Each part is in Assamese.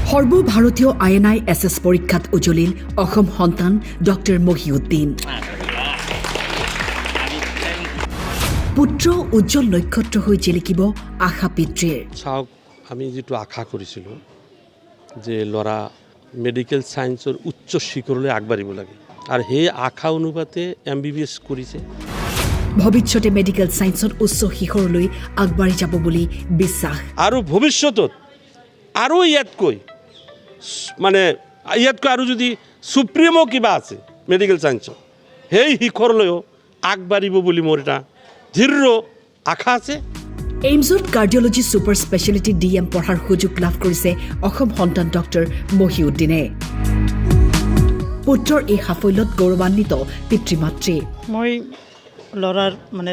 সৰ্বভাৰতীয় INISS পৰীক্ষাত উজলিল অসম সন্তান ডক্টৰ মহিউদ্দিন। পুত্ৰ উজ্জ্বল নক্ষত্ৰ হৈ জিলিকিব আশা পিতৃৰ। চাওক, আমি যেটো আশা কৰিছিলোঁ যে ল'ৰা মেডিকেল সায়েন্সৰ উচ্চ শিখৰলৈ আগবাঢ়িব লাগে আৰু সেই আশা অনুপাতে MBBS কৰিছে। ভৱিষ্যতে মেডিকেল সায়েন্সত উচ্চ শিখৰলৈ আগবাঢ়ি যাব বুলি বিশ্বাস। আৰু ভৱিষ্যতত আৰু ইয়াতকৈ আৰু যদি সুপ্ৰিমো কিবা আছে মেডিকেল সায়েন্সত সেই শিখৰলৈও আগবাঢ়িব বুলি মোৰ এটা দৃঢ় আশা আছে। এইমছত কাৰ্ডিঅলজি ছুপাৰ স্পেচিয়েলিটি DM পঢ়াৰ সুযোগ লাভ কৰিছে অসম সন্তান ডক্টৰ মহিউদ্দিনে। পুত্ৰৰ এই সাফল্যত গৌৰৱান্বিত পিতৃ মাতৃ। মই ল'ৰাৰ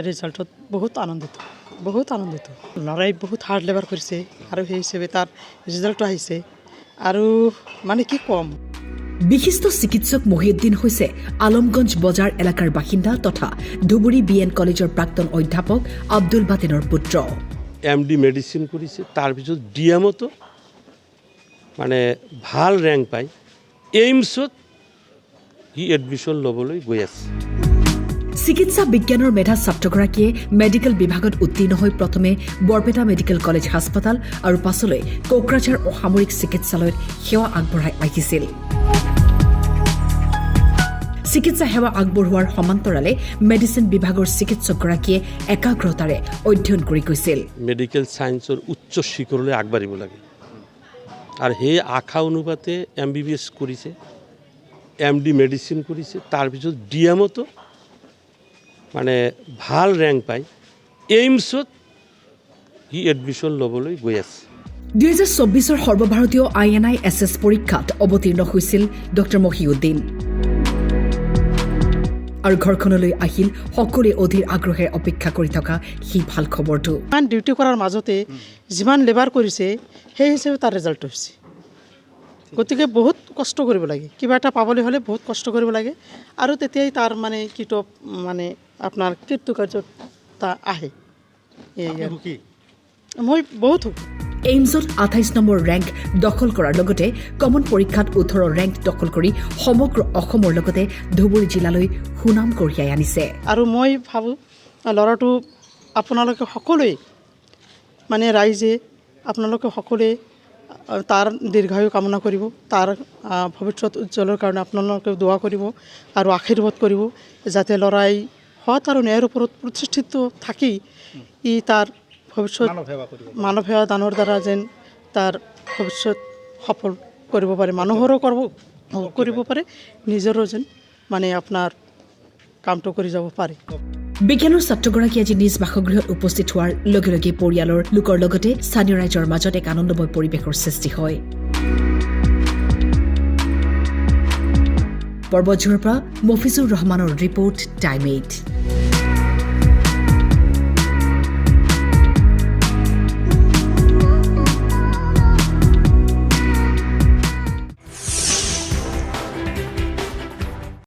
ৰিজাল্টত বহুত আনন্দিত। ল'ৰাই বহুত হাৰ্ড লেবাৰ কৰিছে আৰু সেই হিচাপে তাৰ ৰিজাল্টটো আহিছে আৰু কি ক'ম। বিশিষ্ট চিকিৎসক মহিউদ্দিন হৈছে আলমগঞ্জ বজাৰ এলেকাৰ বাসিন্দা তথা ধুবুৰী BN কলেজৰ প্ৰাক্তন অধ্যাপক আব্দুল বাতেনৰ পুত্ৰ। MD মেডিচিন কৰিছে, তাৰপিছত DMতো ভাল ৰেংক পাই এইমছত সি এডমিশ্যন ল'বলৈ গৈ আছে। চিকিৎসা বিজ্ঞানৰ মেধা ছাত্ৰগৰাকীয়ে মেডিকেল বিভাগত উত্তীৰ্ণ হৈ প্ৰথমে বৰপেটা মেডিকেল কলেজ হাস্পতাল আৰু পাছলৈ কোকৰাঝাৰ অসামৰিক চিকিৎসালয়ত সেৱা আগবঢ়াই আহিছিল। চিকিৎসা সেৱা আগবঢ়োৱাৰ সমান্তৰালে মেডিচিন বিভাগৰ চিকিৎসকগৰাকীয়ে একাগ্ৰতাৰে অধ্যয়ন কৰি গৈছিল। মেডিকেল সায়েন্সৰ উচ্চ শিখৰলৈ আগবাঢ়িব লাগে আৰু সেই আশা অনুপাতে MBBS কৰিছে, MD মেডিচিন কৰিছে, তাৰপিছত DMতো ভাল ৰেংক পাই এইমছত সি এডমিশ্যন ল'বলৈ গৈ আছে। 2024 সৰ্বভাৰতীয় INISS পৰীক্ষাত অৱতীৰ্ণ হৈছিল ডক্টৰ মহিউদ্দিন আৰু ঘৰখনলৈ আহিল সকলোৱে অধীৰ আগ্ৰহেৰে অপেক্ষা কৰি থকা সেই ভাল খবৰটো। ইমান ডিউটি কৰাৰ মাজতে যিমান লেবাৰ কৰিছে সেই হিচাপে তাৰ ৰিজাল্ট হৈছে। গতিকে বহুত কষ্ট কৰিব লাগে, কিবা এটা পাবলৈ হ'লে বহুত কষ্ট কৰিব লাগে আৰু তেতিয়াই তাৰ আপোনাৰ কৃতকাৰ্যতা আহে। মই বহুত এইমছত 28 নম্বৰ ৰেংক দখল কৰাৰ লগতে কমন পৰীক্ষাত 18 ৰেংক দখল কৰি সমগ্ৰ অসমৰ লগতে ধুবুৰী জিলালৈ সুনাম কঢ়িয়াই আনিছে। আৰু মই ভাবোঁ ল'ৰাটো আপোনালোকে সকলোৱে ৰাইজে আপোনালোকে সকলোৱে তাৰ দীৰ্ঘায়ু কামনা কৰিব, তাৰ ভৱিষ্যত উজ্জ্বলৰ কাৰণে আপোনালোকে দোৱা কৰিব আৰু আশীৰ্বাদ কৰিব যাতে ল'ৰাই সৎ আৰু ন্যায়ৰ ওপৰত প্ৰতিষ্ঠিত থাকি তাৰ ভৱিষ্যত মানৱ সেৱা দানৰ দ্বাৰা যেন তাৰ ভৱিষ্যত সফল কৰিব পাৰে, মানুহৰো কৰিব পাৰে, নিজৰো যেন আপোনাৰ কামটো কৰি যাব পাৰে। বিজ্ঞানৰ ছাত্ৰগৰাকী আজি নিজ বাসগৃহত উপস্থিত হোৱাৰ লগে লগে পৰিয়ালৰ লোকৰ লগতে স্থানীয় ৰাইজৰ মাজত এক আনন্দময় পৰিৱেশৰ সৃষ্টি হয়। পৰ্বতঝোৰৰ পৰা মফিজুৰ ৰহমানৰ ৰিপৰ্ট, টাইম 8।